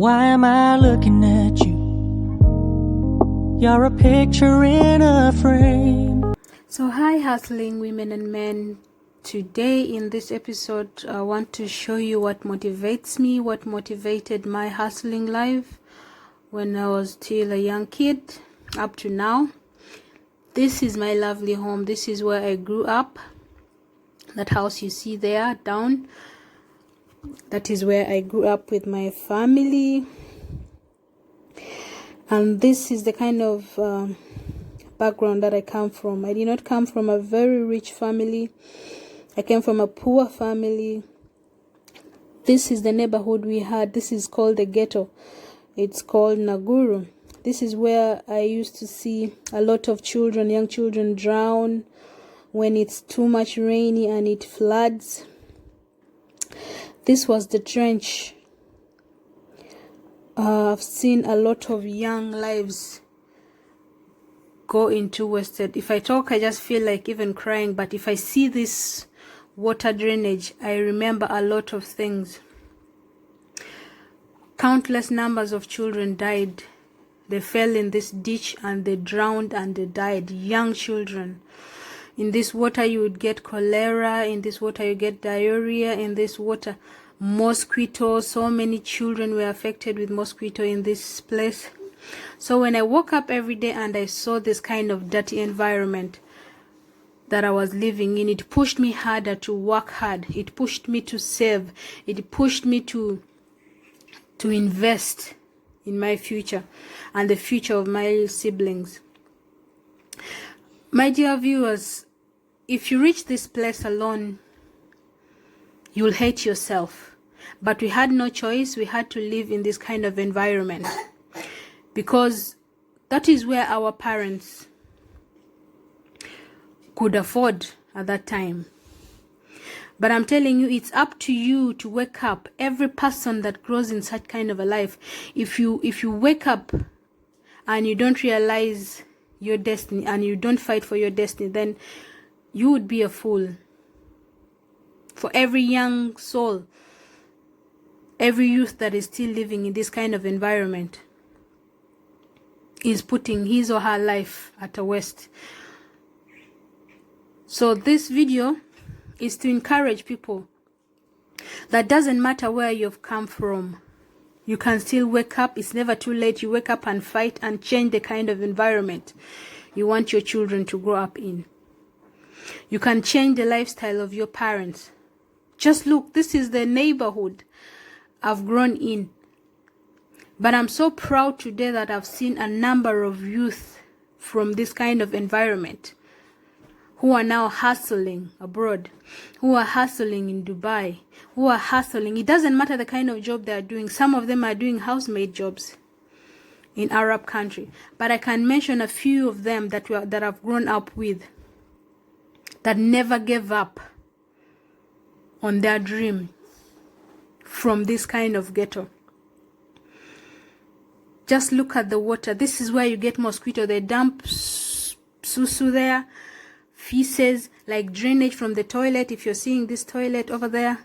Why am I looking at you? You're a picture in a frame. So hi hustling women and men. Today in this episode I want to show you what motivates me, what motivated my hustling life when I was still a young kid up to now. This is my lovely home. This is where I grew up. That house you see there down, that is where I grew up with my family. And this is the kind of background that I come from. I did not come from a very rich family. I came from a poor family. This is the neighborhood we had. This is called the ghetto. It's called Naguru. This is where I used to see a lot of children, young children, drown when it's too much rainy and it floods. This was the trench. I've seen a lot of young lives go into wasted. If I talk, I just feel like even crying. But if I see this water drainage, I remember a lot of things. Countless numbers of children died. They fell in this ditch and they drowned and they died. Young children. In this water you would get cholera. In this water you get diarrhea. In this water, mosquitoes. So many children were affected with mosquito in this place. So when I woke up every day and I saw this kind of dirty environment that I was living in, it pushed me harder to work hard. It pushed me to save. It pushed me to invest in my future and the future of my siblings. My dear viewers, if you reach this place alone, you'll hate yourself. But we had no choice. We had to live in this kind of environment because that is where our parents could afford at that time. But I'm telling you, it's up to you to wake up. Every person that grows in such kind of a life, if you wake up and you don't realize your destiny and you don't fight for your destiny, then you would be a fool. For every young soul, every youth that is still living in this kind of environment is putting his or her life at a waste. So this video is to encourage people that doesn't matter where you've come from, you can still wake up. It's never too late. You wake up and fight and change the kind of environment you want your children to grow up in. You can change the lifestyle of your parents. Just look, this is the neighborhood I've grown in. But I'm so proud today that I've seen a number of youth from this kind of environment who are now hustling abroad, who are hustling in Dubai, who are hustling. It doesn't matter the kind of job they are doing. Some of them are doing housemaid jobs in Arab country. But I can mention a few of them that I've grown up with that never gave up on their dream from this kind of ghetto. Just look at the water. This is where you get mosquito. They dump susu there, feces, like drainage from the toilet. If you're seeing this toilet over there,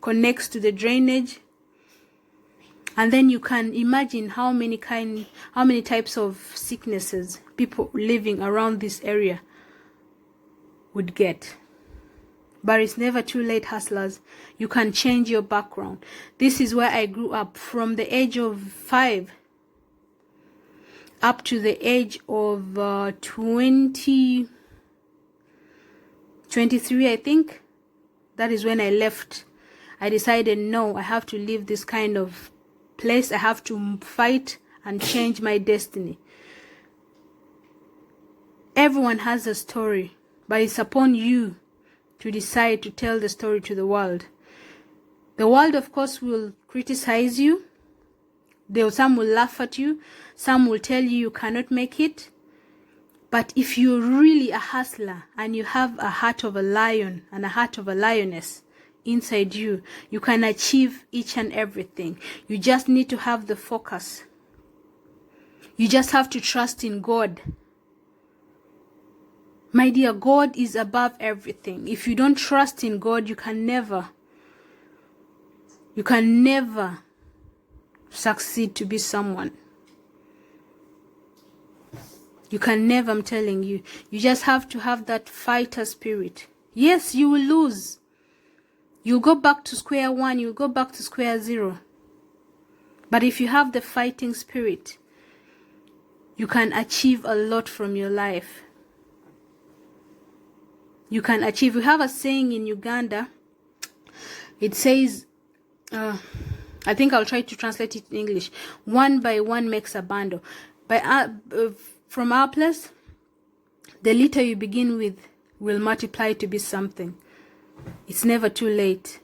connects to the drainage. And then you can imagine how many types of sicknesses people living around this area would get. But it's never too late, hustlers. You can change your background. This is where I grew up from the age of 5 up to the age of 23, I think. That is when I left. I decided, no, I have to leave this kind of place. I have to fight and change my destiny. Everyone has a story, but it's upon you to decide to tell the story to the world. The world, of course, will criticize you. Some will laugh at you. Some will tell you you cannot make it. But if you're really a hustler and you have a heart of a lion and a heart of a lioness inside you, you can achieve each and everything. You just need to have the focus. You just have to trust in God. My dear, God is above everything. If you don't trust in God, you can never succeed to be someone. You can never, I'm telling you. You just have to have that fighter spirit. Yes, you will lose. You'll go back to square one. You'll go back to square zero. But if you have the fighting spirit, you can achieve a lot from your life. You can achieve. We have a saying in Uganda. It says, I think I'll try to translate it in English. 1 by 1 makes a bundle. From our place, the little you begin with will multiply to be something. It's never too late.